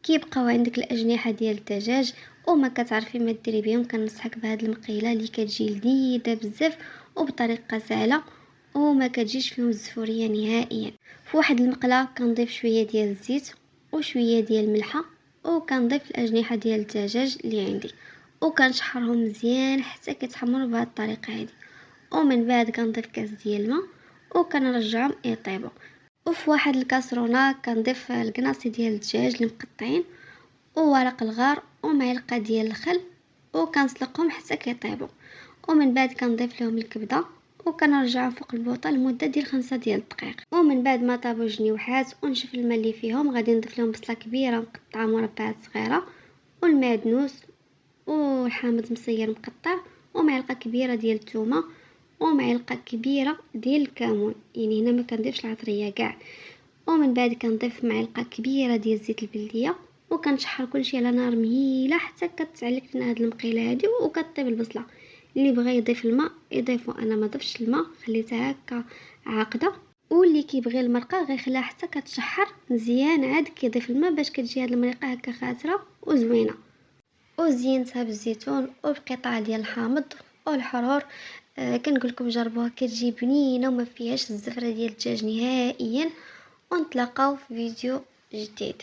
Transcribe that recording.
كيبقاو عندك الاجنحه ديال الدجاج وما كتعرفي ما ديري بهم، كنصحك بهاد المقيله اللي كتجي لذيذه بزاف وبطريقه سهله وما كتجيش فيهم الزفوريه نهائيا. في واحد المقله كنضيف شويه ديال الزيت وشويه ديال الملحه وكنضيف الاجنحه ديال الدجاج اللي عندي وكنشحرهم مزيان حتى كيتحمروا بهذه الطريقه هذه. ومن بعد كنضيف كاس ديال الماء وكنرجعهم يطيبوا. وفي واحد الكاسرونه كنضيف القناصي ديال الدجاج المقطعين وورق الغار ومعلقه ديال الخل وكنسلقهم حتى كيطيبوا. ومن بعد كنضيف لهم الكبده وكنرجعهم فوق البوطه لمده ديال 5 ديال الدقائق. ومن بعد ما طابوا جنيوحات ونشف الماء اللي فيهم غادي نضيف لهم بصله كبيره مقطعه مربعات صغيره والمعدنوس والحامض مصير مقطع ومعلقه كبيره ديال الثومه ومعلقه كبيره ديال الكمون، يعني هنا ما كنضيفش العطريه كاع. ومن بعد كنضيف معلقه كبيره ديال زيت البلديه وكنشحر كلشي على نار مهيله حتى كتعلق لنا هاد المقيله هادي وكطيب البصله. اللي بغى يضيف الماء يضيفو، انا ما ضفتش الماء خليتها هكا عاقده. واللي كيبغي المرقه غيخليها حتى كتشحر مزيان عاد كيضيف الماء باش كتجي هاد المرقه هكا خاتره وزوينه. وزينتها بالزيتون وبقطع ديال الحامض والحرور. كنقول لكم جربوها كتجي بنينه وما فيهاش الزفره ديال الدجاج نهائيا. ونتلاقاو في فيديو جديد.